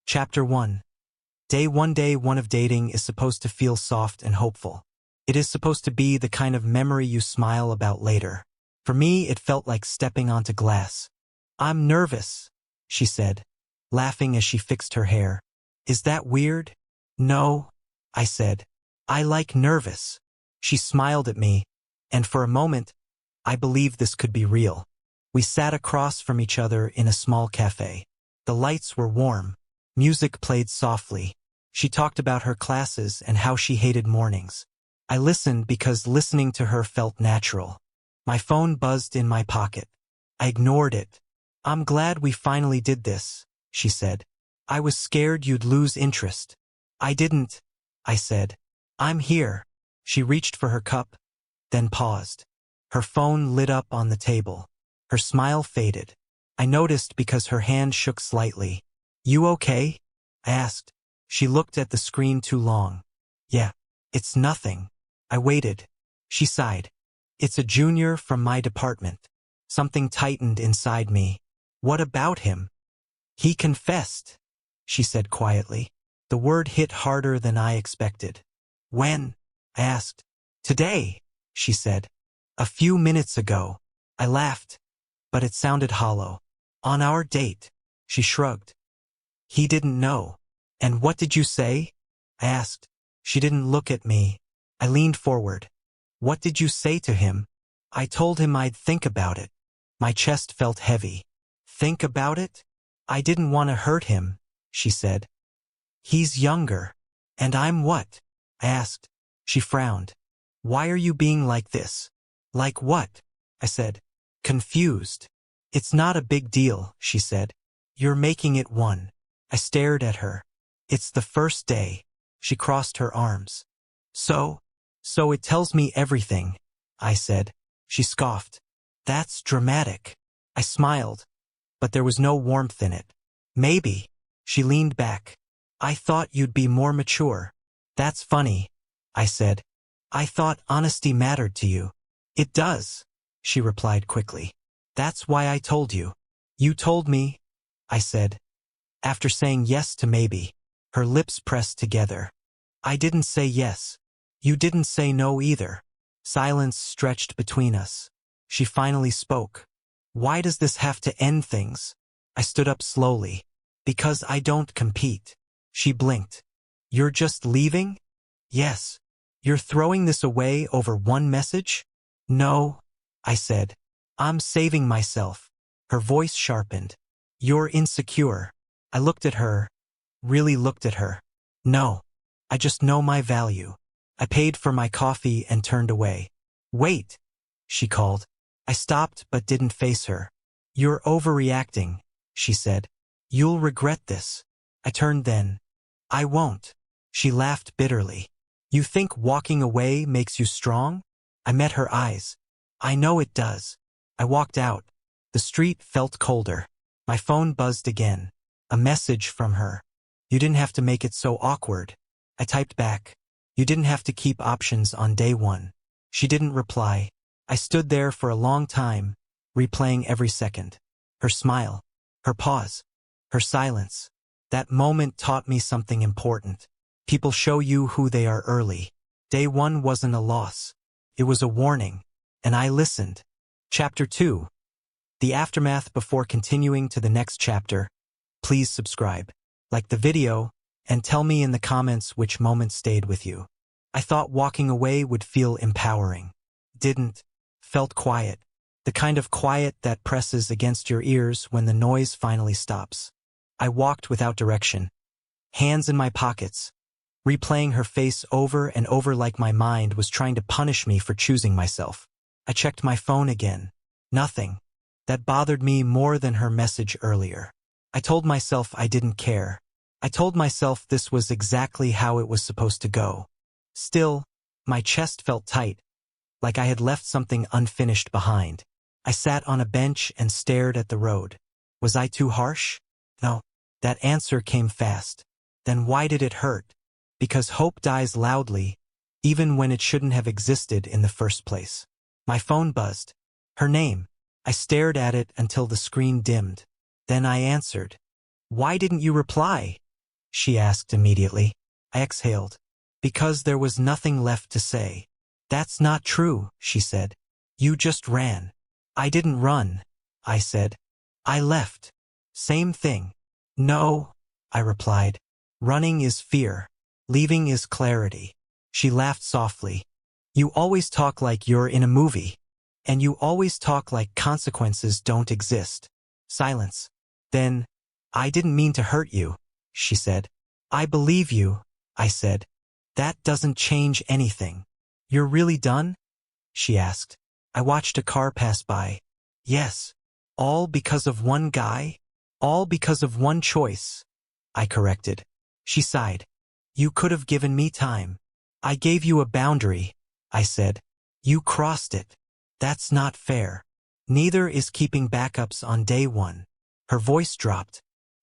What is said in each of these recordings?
Chapter 1. Day 1 of dating is supposed to feel soft and hopeful. It is supposed to be the kind of memory you smile about later. For me, it felt like stepping onto glass. "I'm nervous," she said, laughing as she fixed her hair. "Is that weird?" "No," I said. "I like nervous." She smiled at me, and for a moment, I believed this could be real. We sat across from each other in a small cafe. The lights were warm. Music played softly. She talked about her classes and how she hated mornings. I listened because listening to her felt natural. My phone buzzed in my pocket. I ignored it. "I'm glad we finally did this," she said. "I was scared you'd lose interest." "I didn't," I said. "I'm here." She reached for her cup, then paused. Her phone lit up on the table. Her smile faded. I noticed because her hand shook slightly. "You okay?" I asked. She looked at the screen too long. "Yeah, it's nothing." I waited. She sighed. "It's a junior from my department." Something tightened inside me. "What about him?" "He confessed," she said quietly. The word hit harder than I expected. "When?" I asked. "Today," she said. "A few minutes ago." I laughed, but it sounded hollow. "On our date." She shrugged. "He didn't know." "And what did you say?" I asked. She didn't look at me. I leaned forward. "What did you say to him?" "I told him I'd think about it." My chest felt heavy. "Think about it?" "I didn't want to hurt him," she said. "He's younger." "And I'm what?" I asked. She frowned. "Why are you being like this?" "Like what?" I said, confused. "It's not a big deal," she said. "You're making it one." I stared at her. "It's the first day." She crossed her arms. So it tells me everything," I said. She scoffed. "That's dramatic." I smiled, but there was no warmth in it. "Maybe." She leaned back. "I thought you'd be more mature." "That's funny," I said. "I thought honesty mattered to you." "It does," she replied quickly. "That's why I told you." "You told me," I said, after saying yes to maybe. Her lips pressed together. "I didn't say yes. You didn't say no either." Silence stretched between us. She finally spoke. "Why does this have to end things?" I stood up slowly. "Because I don't compete." She blinked. "You're just leaving?" "Yes." "You're throwing this away over one message?" "No," I said. "I'm saving myself." Her voice sharpened. "You're insecure." I looked at her, really looked at her. "No. I just know my value." I paid for my coffee and turned away. "Wait," she called. I stopped but didn't face her. "You're overreacting," she said. "You'll regret this." I turned then. "I won't." She laughed bitterly. "You think walking away makes you strong?" I met her eyes. "I know it does." I walked out. The street felt colder. My phone buzzed again. A message from her. "You didn't have to make it so awkward." I typed back. "You didn't have to keep options on day one." She didn't reply. I stood there for a long time, replaying every second. Her smile, her pause, her silence. That moment taught me something important. People show you who they are early. Day 1 wasn't a loss. It was a warning, and I listened. Chapter 2. The aftermath. Before continuing to the next chapter, please subscribe, like the video, and tell me in the comments which moment stayed with you. I thought walking away would feel empowering. Didn't. Felt quiet. The kind of quiet that presses against your ears when the noise finally stops. I walked without direction, hands in my pockets, replaying her face over and over like my mind was trying to punish me for choosing myself. I checked my phone again. Nothing. That bothered me more than her message earlier. I told myself I didn't care. I told myself this was exactly how it was supposed to go. Still, my chest felt tight, like I had left something unfinished behind. I sat on a bench and stared at the road. Was I too harsh? No. That answer came fast. Then why did it hurt? Because hope dies loudly, even when it shouldn't have existed in the first place. My phone buzzed. Her name. I stared at it until the screen dimmed. Then I answered. "Why didn't you reply?" she asked immediately. I exhaled. Because there was nothing left to say. That's not true, she said. You just ran. I didn't run, I said. I left. Same thing. No, I replied. Running is fear. Leaving is clarity. She laughed softly. You always talk like you're in a movie. And you always talk like consequences don't exist. Silence. Then, I didn't mean to hurt you, she said. I believe you, I said. That doesn't change anything. You're really done? She asked. I watched a car pass by. Yes. All because of one guy? All because of one choice, I corrected. She sighed. You could have given me time. I gave you a boundary, I said. You crossed it. That's not fair. Neither is keeping backups on day one. Her voice dropped.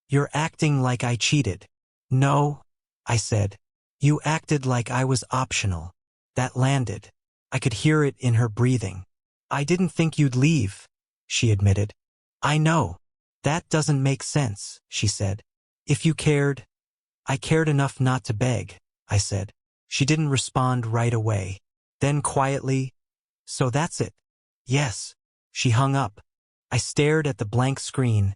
You're acting like I cheated. No, I said. You acted like I was optional. That landed. I could hear it in her breathing. I didn't think you'd leave, she admitted. I know. That doesn't make sense, she said. If you cared. I cared enough not to beg, I said. She didn't respond right away. Then quietly, so that's it. Yes. She hung up. I stared at the blank screen,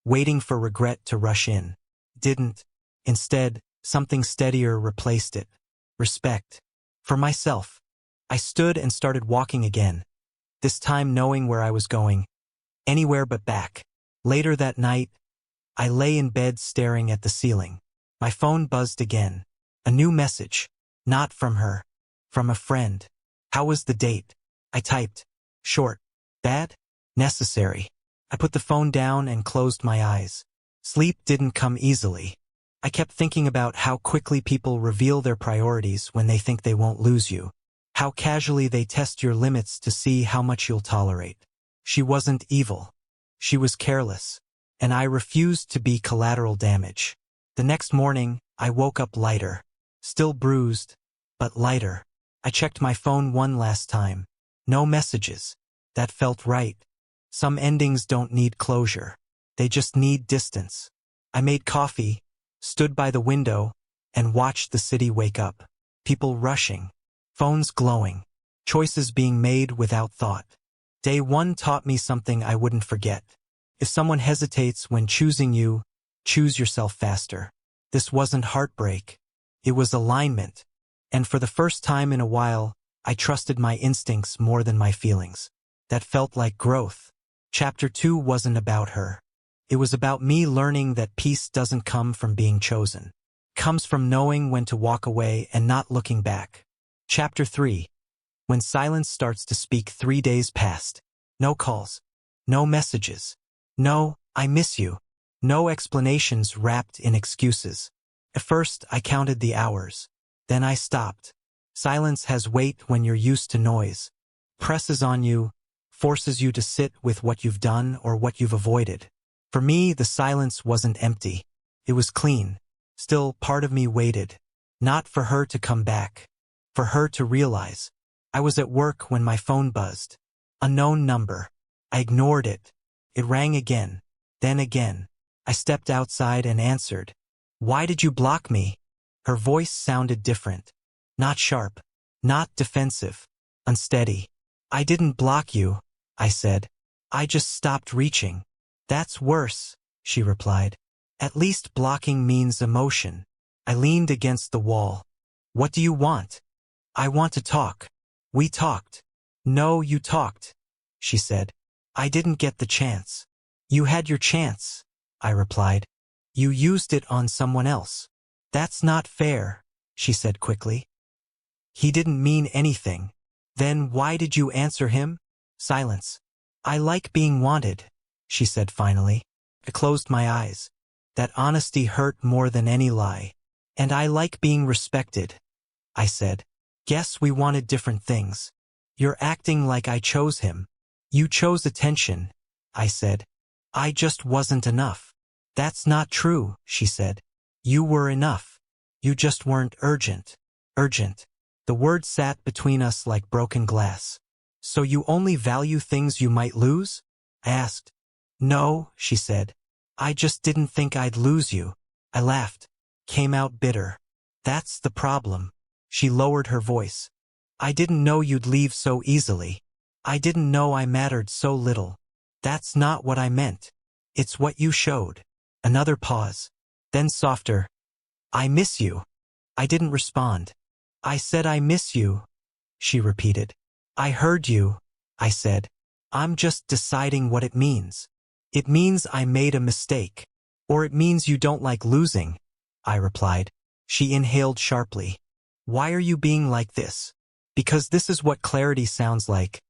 waiting for regret to rush in. Didn't. Instead, something steadier replaced it. Respect. For myself. I stood and started walking again, this time knowing where I was going. Anywhere but back. Later that night, I lay in bed staring at the ceiling. My phone buzzed again. A new message. Not from her. From a friend. How was the date? I typed. Short. Bad? Necessary. I put the phone down and closed my eyes. Sleep didn't come easily. I kept thinking about how quickly people reveal their priorities when they think they won't lose you. How casually they test your limits to see how much you'll tolerate. She wasn't evil. She was careless. And I refused to be collateral damage. The next morning, I woke up lighter. Still bruised, but lighter. I checked my phone one last time. No messages. That felt right. Some endings don't need closure. They just need distance. I made coffee, stood by the window, and watched the city wake up. People rushing. Phones glowing. Choices being made without thought. Day one taught me something I wouldn't forget. If someone hesitates when choosing you, choose yourself faster. This wasn't heartbreak. It was alignment. And for the first time in a while, I trusted my instincts more than my feelings. That felt like growth. Chapter 2 wasn't about her. It was about me learning that peace doesn't come from being chosen. It comes from knowing when to walk away and not looking back. Chapter 3. When silence starts to speak. 3 days passed. No calls. No messages. No, I miss you. No explanations wrapped in excuses. At first, I counted the hours. Then I stopped. Silence has weight when you're used to noise. Presses on you, forces you to sit with what you've done or what you've avoided. For me, the silence wasn't empty. It was clean. Still, part of me waited. Not for her to come back. For her to realize. I was at work when my phone buzzed. Unknown number. I ignored it. It rang again. Then again. I stepped outside and answered. Why did you block me? Her voice sounded different. Not sharp. Not defensive. Unsteady. I didn't block you, I said. I just stopped reaching. That's worse, she replied. At least blocking means emotion. I leaned against the wall. What do you want? I want to talk. We talked. No, you talked, she said. I didn't get the chance. You had your chance, I replied. You used it on someone else. That's not fair, she said quickly. He didn't mean anything. Then why did you answer him? Silence. I like being wanted, she said finally. I closed my eyes. That honesty hurt more than any lie. And I like being respected, I said. Guess we wanted different things. You're acting like I chose him. You chose attention, I said. I just wasn't enough. That's not true, she said. You were enough. You just weren't urgent. Urgent. The word sat between us like broken glass. So you only value things you might lose? I asked. No, she said. I just didn't think I'd lose you. I laughed. came out bitter. That's the problem. She lowered her voice. I didn't know you'd leave so easily. I didn't know I mattered so little. That's not what I meant. It's what you showed. Another pause. Then softer. I miss you. I didn't respond. I said I miss you, she repeated. I heard you, I said. I'm just deciding what it means. It means I made a mistake. Or it means you don't like losing, I replied. She inhaled sharply. Why are you being like this? Because this is what clarity sounds like,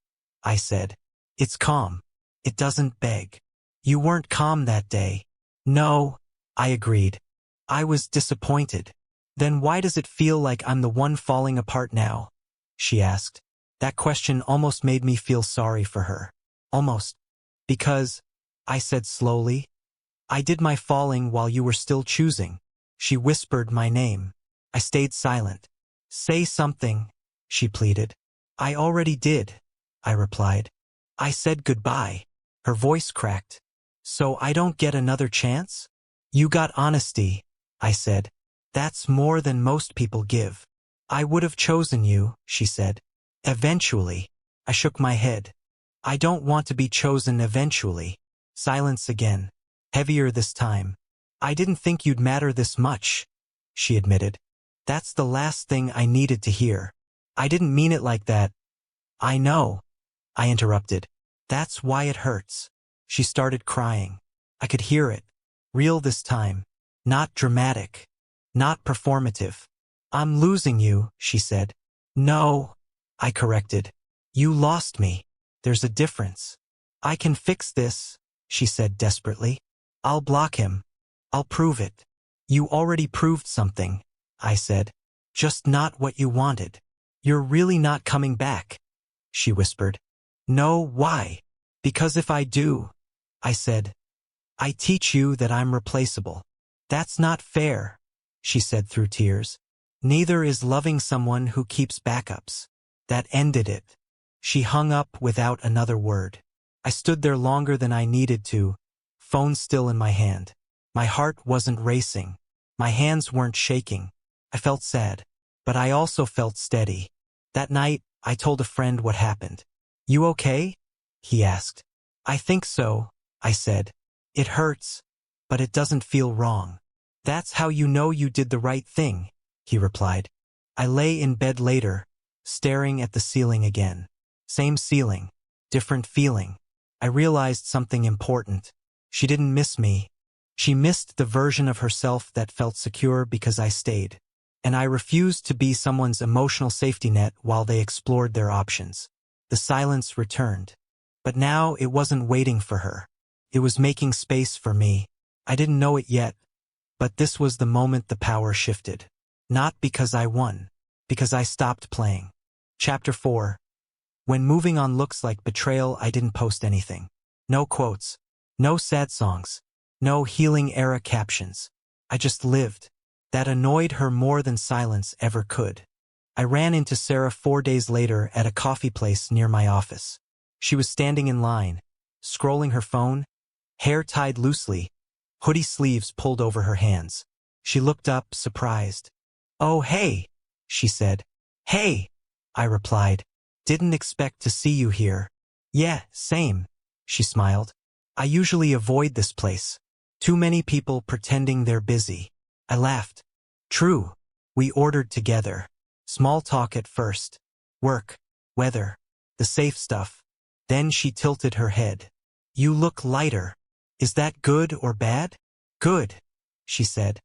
I said. It's calm. It doesn't beg. You weren't calm that day. No, I agreed. I was disappointed. Then why does it feel like I'm the one falling apart now? She asked. That question almost made me feel sorry for her. Almost. Because, I said slowly, I did my falling while you were still choosing. She whispered my name. I stayed silent. Say something, she pleaded. I already did, I replied. I said goodbye. Her voice cracked. So I don't get another chance? You got honesty, I said. That's more than most people give. I would have chosen you, she said. Eventually. I shook my head. I don't want to be chosen eventually. Silence again. Heavier this time. I didn't think you'd matter this much, she admitted. That's the last thing I needed to hear. I didn't mean it like that. I know, I interrupted. That's why it hurts. She started crying. I could hear it. Real this time. Not dramatic. Not performative. I'm losing you, she said. No, I corrected. You lost me. There's a difference. I can fix this, she said desperately. I'll block him. I'll prove it. You already proved something, I said. Just not what you wanted. You're really not coming back, she whispered. No, why? Because if I do, I said. I teach you that I'm replaceable. That's not fair, she said through tears. Neither is loving someone who keeps backups. That ended it. She hung up without another word. I stood there longer than I needed to, phone still in my hand. My heart wasn't racing. My hands weren't shaking. I felt sad, but I also felt steady. That night, I told a friend what happened. You okay? He asked. I think so, I said. It hurts, but it doesn't feel wrong. That's how you know you did the right thing, he replied. I lay in bed later, staring at the ceiling again. Same ceiling, different feeling. I realized something important. She didn't miss me. She missed the version of herself that felt secure because I stayed. And I refused to be someone's emotional safety net while they explored their options. The silence returned. But now it wasn't waiting for her. It was making space for me. I didn't know it yet, but this was the moment the power shifted. Not because I won, because I stopped playing. Chapter 4. When moving on looks like betrayal, I didn't post anything. No quotes. No sad songs. No healing era captions. I just lived. That annoyed her more than silence ever could. I ran into Sarah 4 days later at a coffee place near my office. She was standing in line, scrolling her phone, hair tied loosely, hoodie sleeves pulled over her hands. She looked up, surprised. Oh, hey, she said. Hey, I replied. Didn't expect to see you here. Yeah, same, she smiled. I usually avoid this place. Too many people pretending they're busy. I laughed. True. We ordered together. Small talk at first. Work, weather, the safe stuff. Then she tilted her head. You look lighter. Is that good or bad? Good, she said.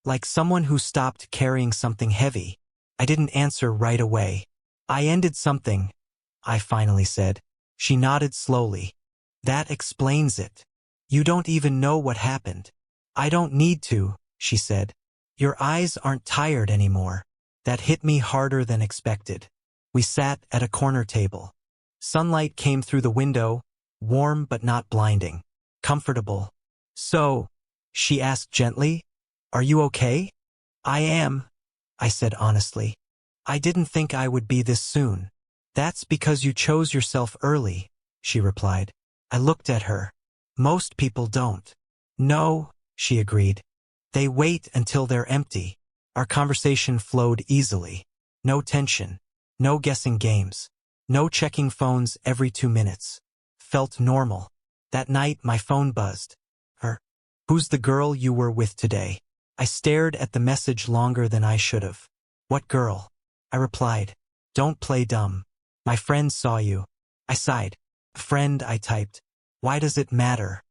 Like someone who stopped carrying something heavy. I didn't answer right away. I ended something, I finally said. She nodded slowly. That explains it. You don't even know what happened. I don't need to, she said. Your eyes aren't tired anymore. That hit me harder than expected. We sat at a corner table. Sunlight came through the window, warm but not blinding. Comfortable. So, she asked gently, are you okay? I am, I said honestly. I didn't think I would be this soon. That's because you chose yourself early, she replied. I looked at her. Most people don't. No, she agreed. They wait until they're empty. Our conversation flowed easily. No tension. No guessing games. No checking phones every 2 minutes. Felt normal. That night, my phone buzzed. Her. Who's the girl you were with today? I stared at the message longer than I should have. What girl? I replied. Don't play dumb. My friend saw you. I sighed. Friend, I typed. Why does it matter?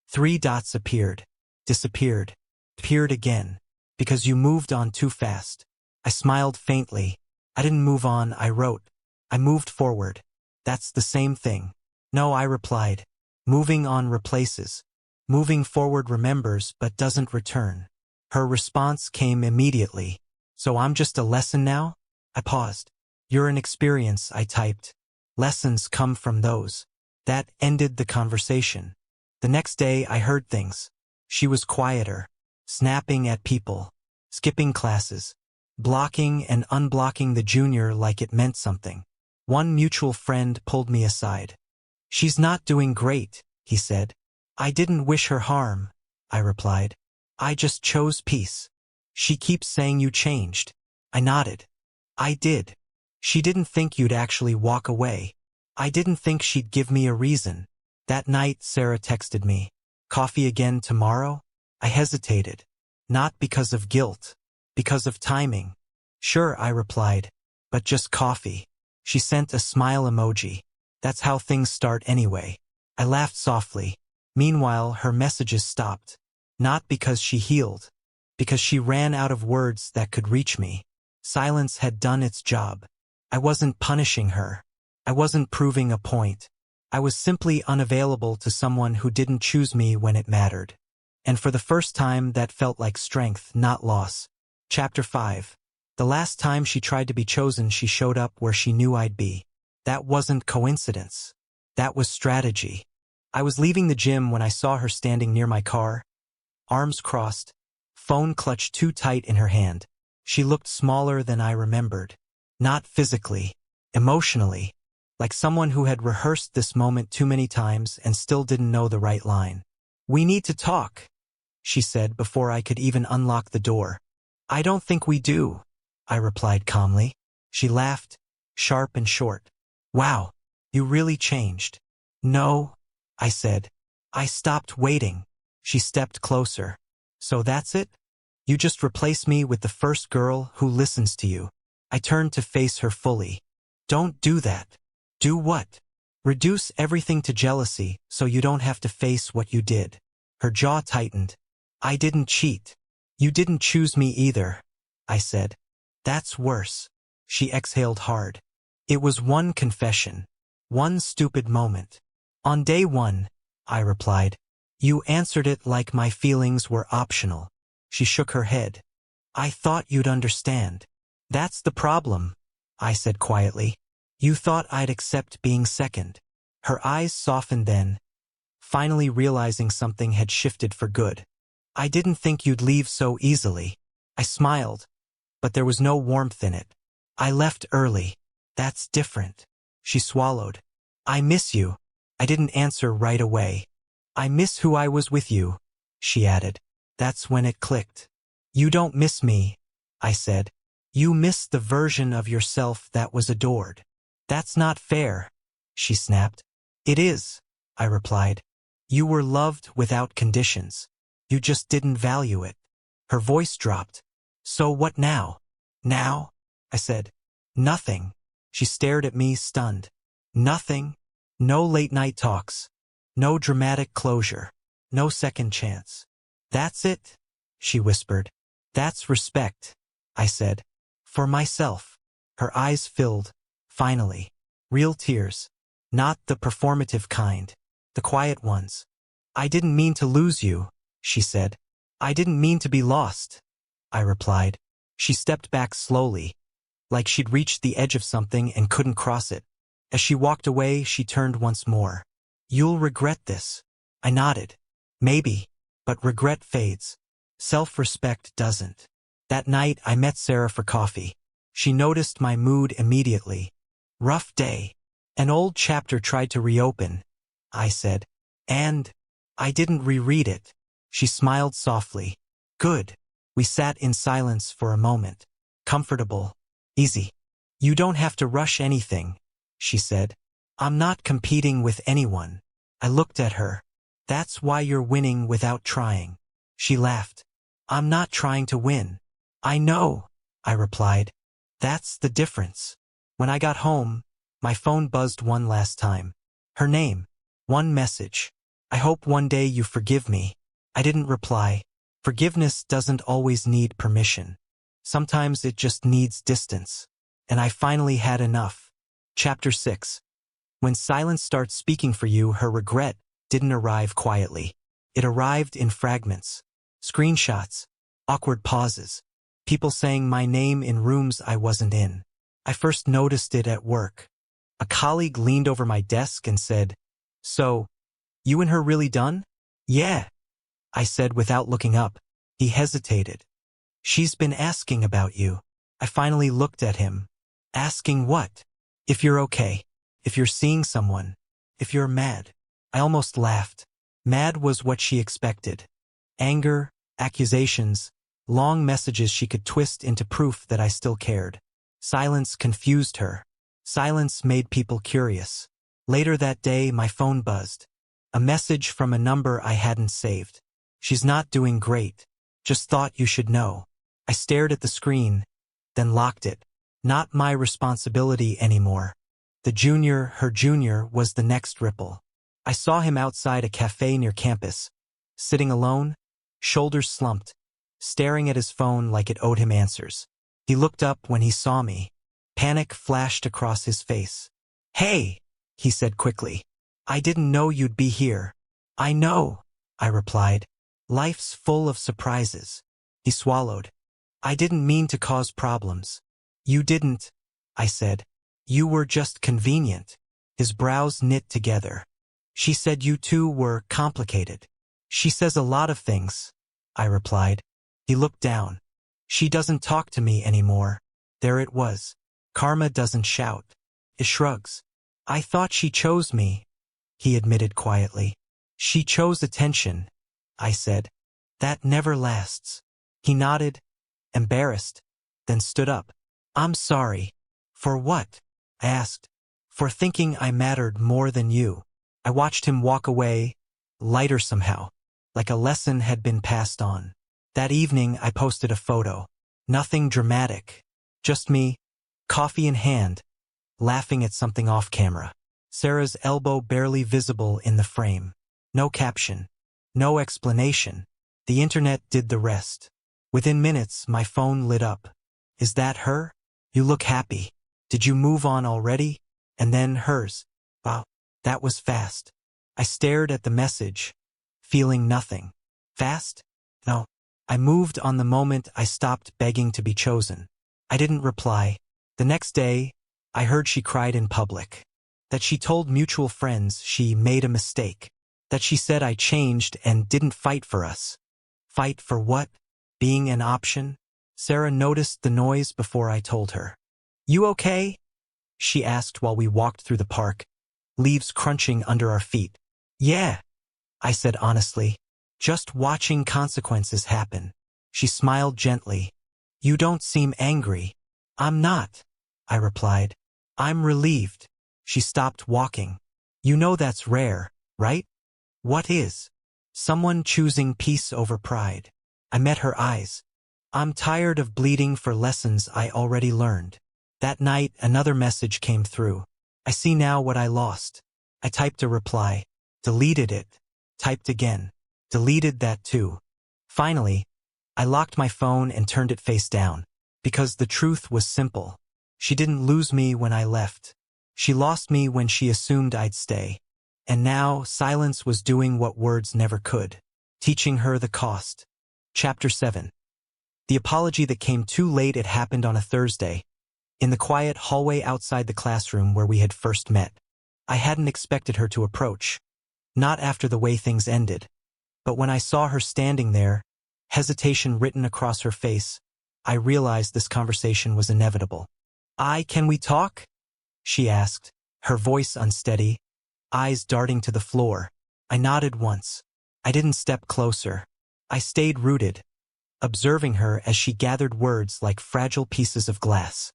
3 dots appeared. Disappeared. Appeared again. Because you moved on too fast. I smiled faintly. I didn't move on, I wrote. I moved forward. That's the same thing. No, I replied. Moving on replaces. Moving forward remembers but doesn't return. Her response came immediately. So I'm just a lesson now? I paused. You're an experience, I typed. Lessons come from those. That ended the conversation. The next day I heard things. She was quieter. Snapping at people. Skipping classes. Blocking and unblocking the junior like it meant something. One mutual friend pulled me aside. She's not doing great, he said. I didn't wish her harm, I replied. I just chose peace. She keeps saying you changed. I nodded. I did. She didn't think you'd actually walk away. I didn't think she'd give me a reason. That night, Sarah texted me. Coffee again tomorrow? I hesitated. Not because of guilt. Because of timing. Sure, I replied. But just coffee. She sent a smile emoji. That's how things start anyway. I laughed softly. Meanwhile, her messages stopped. Not because she healed. Because she ran out of words that could reach me. Silence had done its job. I wasn't punishing her. I wasn't proving a point. I was simply unavailable to someone who didn't choose me when it mattered. And for the first time, that felt like strength, not loss. Chapter 5. The last time she tried to be chosen, she showed up where she knew I'd be. That wasn't coincidence. That was strategy. I was leaving the gym when I saw her standing near my car. Arms crossed. Phone clutched too tight in her hand. She looked smaller than I remembered. Not physically. Emotionally. Like someone who had rehearsed this moment too many times and still didn't know the right line. We need to talk, she said before I could even unlock the door. I don't think we do, I replied calmly. She laughed, sharp and short. Wow, you really changed. No, I said. I stopped waiting. She stepped closer. So that's it? You just replace me with the first girl who listens to you. I turned to face her fully. Don't do that. Do what? Reduce everything to jealousy so you don't have to face what you did. Her jaw tightened. I didn't cheat. You didn't choose me either, I said. That's worse. She exhaled hard. It was one confession. One stupid moment. On day 1, I replied. You answered it like my feelings were optional. She shook her head. I thought you'd understand. That's the problem, I said quietly. You thought I'd accept being second. Her eyes softened then, finally realizing something had shifted for good. I didn't think you'd leave so easily. I smiled, but there was no warmth in it. I left early. That's different. She swallowed. I miss you. I didn't answer right away. I miss who I was with you, she added. That's when it clicked. You don't miss me, I said. You miss the version of yourself that was adored. That's not fair, she snapped. It is, I replied. You were loved without conditions. You just didn't value it. Her voice dropped. So what now? Now? I said. Nothing. She stared at me, stunned. Nothing? No late-night talks. No dramatic closure. No second chance. That's it, she whispered. That's respect, I said. For myself. Her eyes filled. Finally. Real tears. Not the performative kind. The quiet ones. I didn't mean to lose you, she said. I didn't mean to be lost, I replied. She stepped back slowly, like she'd reached the edge of something and couldn't cross it. As she walked away, she turned once more. You'll regret this. I nodded. Maybe, but regret fades. Self-respect doesn't. That night, I met Sarah for coffee. She noticed my mood immediately. Rough day. An old chapter tried to reopen, I said. And I didn't reread it. She smiled softly. Good. We sat in silence for a moment. Comfortable. Easy. You don't have to rush anything, she said. I'm not competing with anyone. I looked at her. That's why you're winning without trying. She laughed. I'm not trying to win. I know, I replied. That's the difference. When I got home, my phone buzzed one last time. Her name. One message. I hope one day you forgive me. I didn't reply. Forgiveness doesn't always need permission. Sometimes it just needs distance. And I finally had enough. Chapter 6. When silence starts speaking for you, her regret didn't arrive quietly. It arrived in fragments. Screenshots. Awkward pauses. People saying my name in rooms I wasn't in. I first noticed it at work. A colleague leaned over my desk and said, "So, you and her really done?" "Yeah," I said without looking up. He hesitated. "She's been asking about you." I finally looked at him. "Asking what?" "If you're okay. If you're seeing someone. If you're mad." I almost laughed. Mad was what she expected. Anger, accusations, long messages she could twist into proof that I still cared. Silence confused her. Silence made people curious. Later that day, my phone buzzed. A message from a number I hadn't saved. "She's not doing great. Just thought you should know." I stared at the screen, then locked it. Not my responsibility anymore. Her junior, was the next ripple. I saw him outside a cafe near campus, sitting alone, shoulders slumped, staring at his phone like it owed him answers. He looked up when he saw me. Panic flashed across his face. "Hey," he said quickly. "I didn't know you'd be here." "I know," I replied. "Life's full of surprises." He swallowed. "I didn't mean to cause problems." "You didn't," I said. "You were just convenient." His brows knit together. "She said you two were complicated." "She says a lot of things," I replied. He looked down. "She doesn't talk to me anymore." There it was. Karma doesn't shout. It shrugs. "I thought she chose me," he admitted quietly. "She chose attention," I said. "That never lasts." He nodded, embarrassed, then stood up. "I'm sorry." "For what?" I asked. "For thinking I mattered more than you." I watched him walk away, lighter somehow, like a lesson had been passed on. That evening I posted a photo. Nothing dramatic. Just me, coffee in hand, laughing at something off camera. Sarah's elbow barely visible in the frame. No caption. No explanation. The internet did the rest. Within minutes, my phone lit up. "Is that her? You look happy. Did you move on already?" And then hers. "Wow, that was fast." I stared at the message, feeling nothing. Fast? No. I moved on the moment I stopped begging to be chosen. I didn't reply. The next day, I heard she cried in public. That she told mutual friends she made a mistake. That she said I changed and didn't fight for us. Fight for what? Being an option? Sarah noticed the noise before I told her. "You okay?" she asked while we walked through the park, leaves crunching under our feet. "Yeah," I said honestly. "Just watching consequences happen." She smiled gently. "You don't seem angry." "I'm not," I replied. "I'm relieved." She stopped walking. "You know that's rare, right?" "What is?" "Someone choosing peace over pride." I met her eyes. "I'm tired of bleeding for lessons I already learned." That night, another message came through. "I see now what I lost." I typed a reply, deleted it, typed again, deleted that too. Finally, I locked my phone and turned it face down, because the truth was simple. She didn't lose me when I left. She lost me when she assumed I'd stay. And now, silence was doing what words never could, teaching her the cost. Chapter 7. The apology that came too late. It happened on a Thursday, in the quiet hallway outside the classroom where we had first met. I hadn't expected her to approach, not after the way things ended. But when I saw her standing there, hesitation written across her face, I realized this conversation was inevitable. Can we talk?" she asked, her voice unsteady, eyes darting to the floor. I nodded once. I didn't step closer. I stayed rooted. observing her as she gathered words like fragile pieces of glass.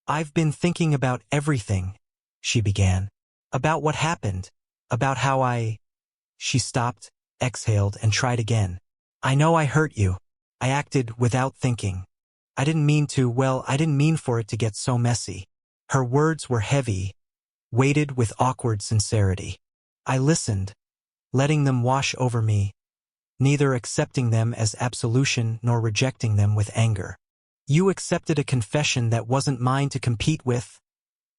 "I've been thinking about everything," she began. "About what happened. About how I—" She stopped, exhaled, and tried again. "I know I hurt you. I acted without thinking. I didn't mean to, well, I didn't mean for it to get so messy." Her words were heavy, weighted with awkward sincerity. I listened, letting them wash over me, neither accepting them as absolution nor rejecting them with anger. "You accepted a confession that wasn't mine to compete with,"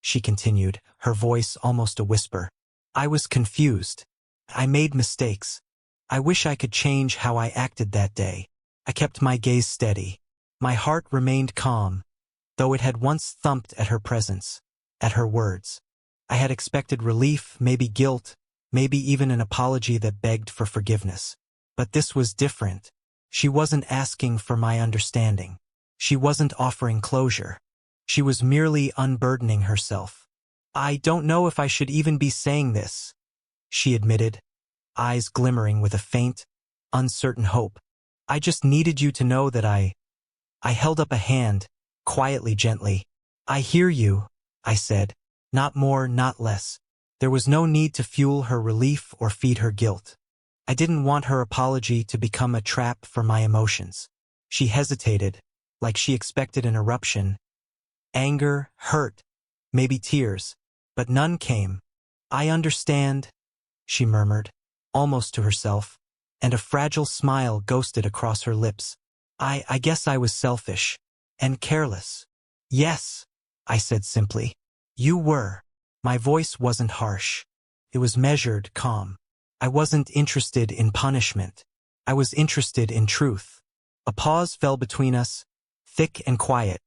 she continued, her voice almost a whisper. "I was confused. I made mistakes. I wish I could change how I acted that day." I kept my gaze steady. My heart remained calm, though it had once thumped at her presence, at her words. I had expected relief, maybe guilt, maybe even an apology that begged for forgiveness. But this was different. She wasn't asking for my understanding. She wasn't offering closure. She was merely unburdening herself. "I don't know if I should even be saying this," she admitted, eyes glimmering with a faint, uncertain hope. "I just needed you to know that I held up a hand, quietly, gently. "I hear you," I said. Not more, not less. There was no need to fuel her relief or feed her guilt. I didn't want her apology to become a trap for my emotions. She hesitated, like she expected an eruption. Anger, hurt, maybe tears, but none came. "I understand," she murmured, almost to herself, and a fragile smile ghosted across her lips. I guess I was selfish. And careless." "Yes," I said simply. "You were." My voice wasn't harsh. It was measured, calm. I wasn't interested in punishment. I was interested in truth. A pause fell between us, thick and quiet,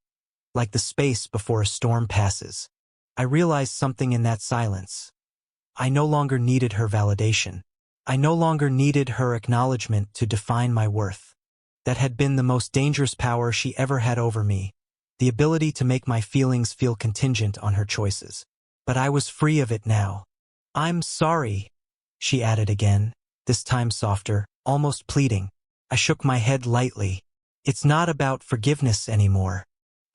like the space before a storm passes. I realized something in that silence. I no longer needed her validation. I no longer needed her acknowledgement to define my worth. That had been the most dangerous power she ever had over me, the ability to make my feelings feel contingent on her choices. But I was free of it now. "I'm sorry," she added again, this time softer, almost pleading. I shook my head lightly. "It's not about forgiveness anymore.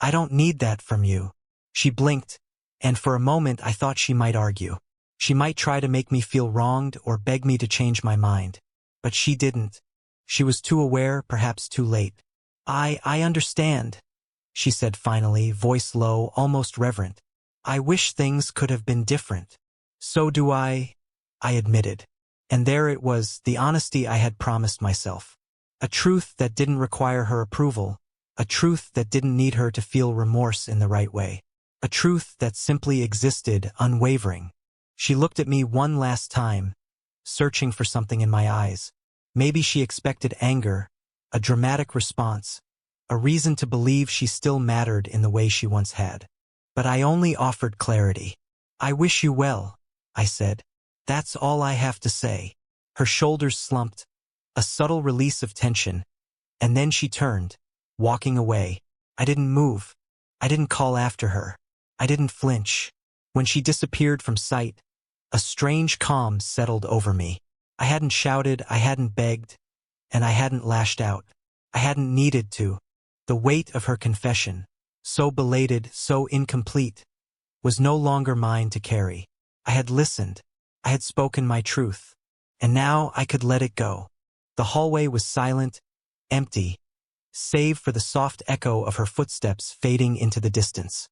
I don't need that from you." She blinked, and for a moment I thought she might argue. She might try to make me feel wronged or beg me to change my mind. But she didn't. She was too aware, perhaps too late. I understand," she said finally, voice low, almost reverent. "I wish things could have been different." "So do I admitted. And there it was, the honesty I had promised myself. A truth that didn't require her approval, a truth that didn't need her to feel remorse in the right way, a truth that simply existed, unwavering. She looked at me one last time, searching for something in my eyes. Maybe she expected anger, a dramatic response, a reason to believe she still mattered in the way she once had. But I only offered clarity. "I wish you well," I said. "That's all I have to say." Her shoulders slumped, a subtle release of tension, and then she turned, walking away. I didn't move. I didn't call after her. I didn't flinch. When she disappeared from sight, a strange calm settled over me. I hadn't shouted, I hadn't begged, and I hadn't lashed out. I hadn't needed to. The weight of her confession, so belated, so incomplete, was no longer mine to carry. I had listened. I had spoken my truth. And now I could let it go. The hallway was silent, empty, save for the soft echo of her footsteps fading into the distance.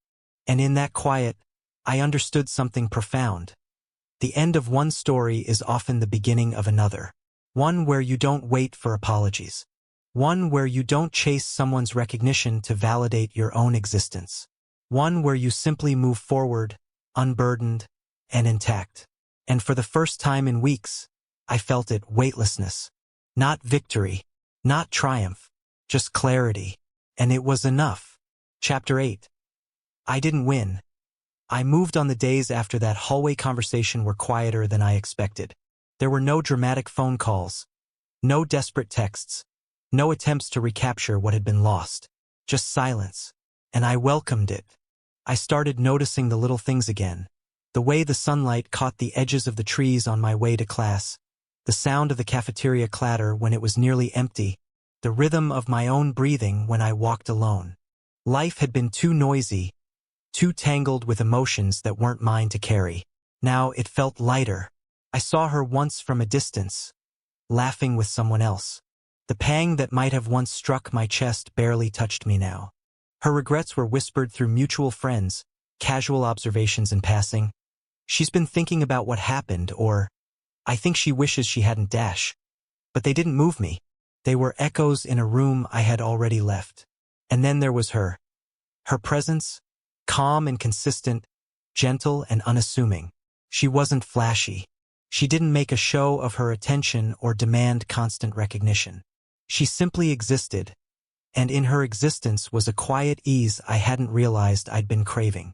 And in that quiet, I understood something profound. The end of one story is often the beginning of another. One where you don't wait for apologies. One where you don't chase someone's recognition to validate your own existence. One where you simply move forward, unburdened, and intact. And for the first time in weeks, I felt it, weightlessness. Not victory, not triumph, just clarity. And it was enough. Chapter 8. I didn't win. I moved on. The days after that hallway conversation were quieter than I expected. There were no dramatic phone calls, no desperate texts, no attempts to recapture what had been lost. Just silence. And I welcomed it. I started noticing the little things again. The way the sunlight caught the edges of the trees on my way to class, the sound of the cafeteria clatter when it was nearly empty, the rhythm of my own breathing when I walked alone. Life had been too noisy, too tangled with emotions that weren't mine to carry. Now it felt lighter. I saw her once from a distance, laughing with someone else. The pang that might have once struck my chest barely touched me now. Her regrets were whispered through mutual friends, casual observations in passing. She's been thinking about what happened, or I think she wishes she hadn't dash. But they didn't move me. They were echoes in a room I had already left. And then there was her. Her presence, calm and consistent, gentle and unassuming. She wasn't flashy. She didn't make a show of her attention or demand constant recognition. She simply existed, and in her existence was a quiet ease I hadn't realized I'd been craving.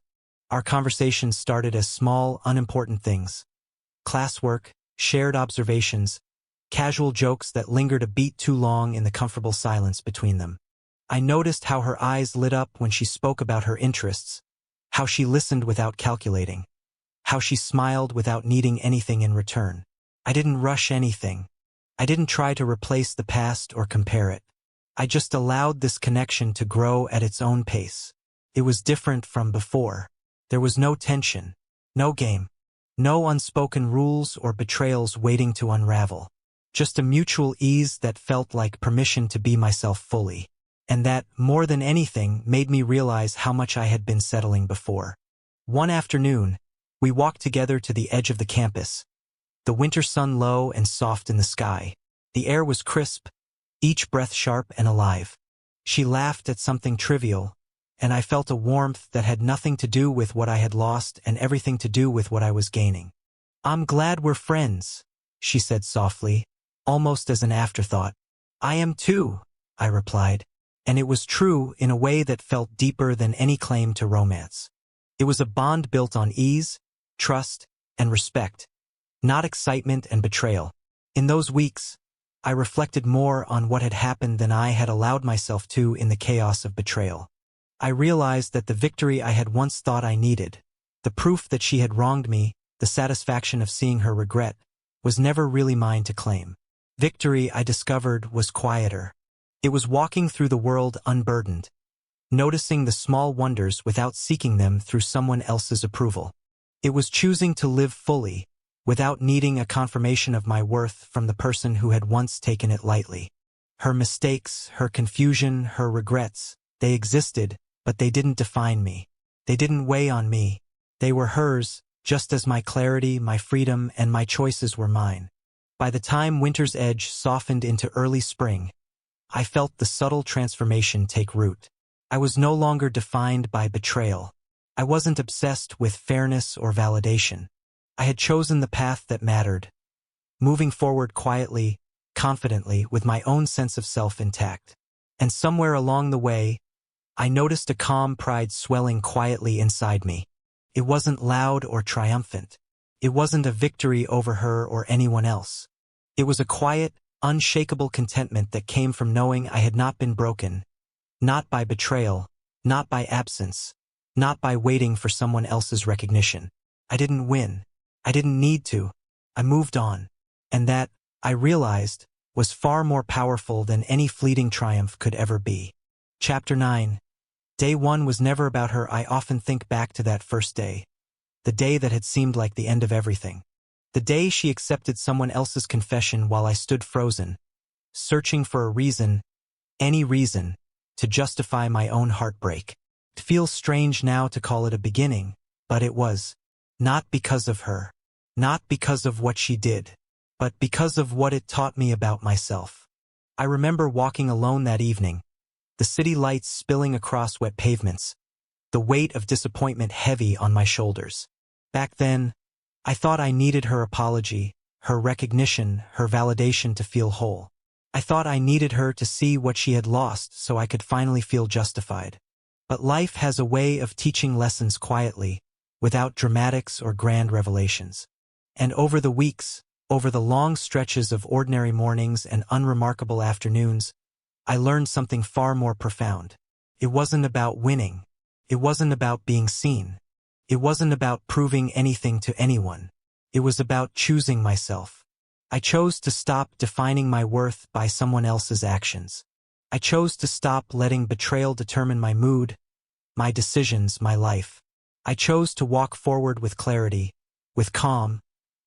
Our conversations started as small, unimportant things. Classwork, shared observations, casual jokes that lingered a beat too long in the comfortable silence between them. I noticed how her eyes lit up when she spoke about her interests, how she listened without calculating, how she smiled without needing anything in return. I didn't rush anything. I didn't try to replace the past or compare it. I just allowed this connection to grow at its own pace. It was different from before. There was no tension, no game, no unspoken rules or betrayals waiting to unravel. Just a mutual ease that felt like permission to be myself fully. And that, more than anything, made me realize how much I had been settling before. One afternoon, we walked together to the edge of the campus. The winter sun low and soft in the sky. The air was crisp, each breath sharp and alive. She laughed at something trivial, and I felt a warmth that had nothing to do with what I had lost and everything to do with what I was gaining. "I'm glad we're friends," she said softly, almost as an afterthought. "I am too," I replied, and it was true in a way that felt deeper than any claim to romance. It was a bond built on ease, trust, and respect, not excitement and betrayal. In those weeks, I reflected more on what had happened than I had allowed myself to in the chaos of betrayal. I realized that the victory I had once thought I needed, the proof that she had wronged me, the satisfaction of seeing her regret, was never really mine to claim. Victory, I discovered, was quieter. It was walking through the world unburdened, noticing the small wonders without seeking them through someone else's approval. It was choosing to live fully, without needing a confirmation of my worth from the person who had once taken it lightly. Her mistakes, her confusion, her regrets, they existed, but they didn't define me. They didn't weigh on me. They were hers, just as my clarity, my freedom, and my choices were mine. By the time winter's edge softened into early spring, I felt the subtle transformation take root. I was no longer defined by betrayal. I wasn't obsessed with fairness or validation. I had chosen the path that mattered, moving forward quietly, confidently, with my own sense of self intact. And somewhere along the way, I noticed a calm pride swelling quietly inside me. It wasn't loud or triumphant. It wasn't a victory over her or anyone else. It was a quiet, unshakable contentment that came from knowing I had not been broken, not by betrayal, not by absence, not by waiting for someone else's recognition. I didn't win. I didn't need to. I moved on. And that, I realized, was far more powerful than any fleeting triumph could ever be. Chapter 9. Day 1 was never about her. I often think back to that first day. The day that had seemed like the end of everything. The day she accepted someone else's confession while I stood frozen, searching for a reason, any reason, to justify my own heartbreak. It feels strange now to call it a beginning, but it was. Not because of her. Not because of what she did. But because of what it taught me about myself. I remember walking alone that evening, the city lights spilling across wet pavements, the weight of disappointment heavy on my shoulders. Back then, I thought I needed her apology, her recognition, her validation to feel whole. I thought I needed her to see what she had lost so I could finally feel justified. But life has a way of teaching lessons quietly, without dramatics or grand revelations. And over the weeks, over the long stretches of ordinary mornings and unremarkable afternoons, I learned something far more profound. It wasn't about winning. It wasn't about being seen. It wasn't about proving anything to anyone. It was about choosing myself. I chose to stop defining my worth by someone else's actions. I chose to stop letting betrayal determine my mood, my decisions, my life. I chose to walk forward with clarity, with calm,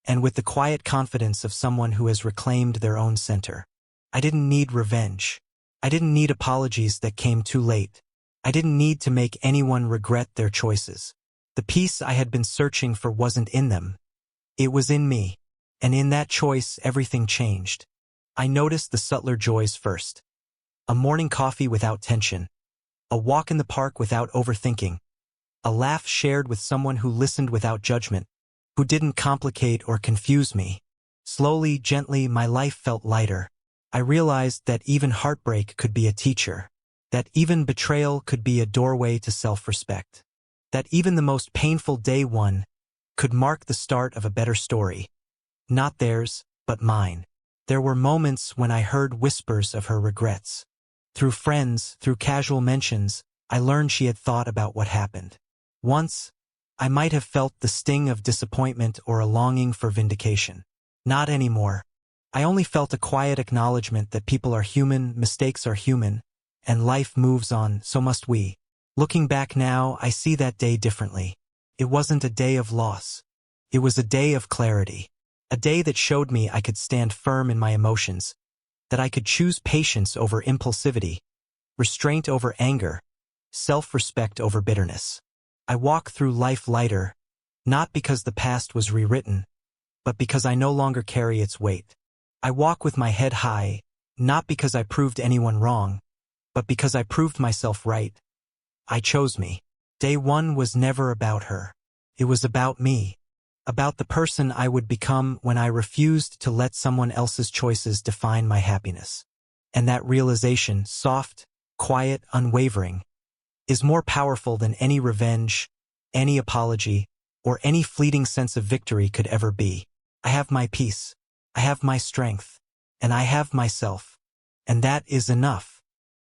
and with the quiet confidence of someone who has reclaimed their own center. I didn't need revenge. I didn't need apologies that came too late. I didn't need to make anyone regret their choices. The peace I had been searching for wasn't in them. It was in me. And in that choice, everything changed. I noticed the subtler joys first. A morning coffee without tension. A walk in the park without overthinking. A laugh shared with someone who listened without judgment, who didn't complicate or confuse me. Slowly, gently, my life felt lighter. I realized that even heartbreak could be a teacher, that even betrayal could be a doorway to self-respect, that even the most painful day one could mark the start of a better story. Not theirs, but mine. There were moments when I heard whispers of her regrets. Through friends, through casual mentions, I learned she had thought about what happened. Once, I might have felt the sting of disappointment or a longing for vindication. Not anymore. I only felt a quiet acknowledgement that people are human, mistakes are human, and life moves on, so must we. Looking back now, I see that day differently. It wasn't a day of loss. It was a day of clarity. A day that showed me I could stand firm in my emotions, that I could choose patience over impulsivity, restraint over anger, self-respect over bitterness. I walk through life lighter, not because the past was rewritten, but because I no longer carry its weight. I walk with my head high, not because I proved anyone wrong, but because I proved myself right. I chose me. Day one was never about her. It was about me. About the person I would become when I refused to let someone else's choices define my happiness. And that realization, soft, quiet, unwavering, is more powerful than any revenge, any apology, or any fleeting sense of victory could ever be. I have my peace. I have my strength. And I have myself. And that is enough.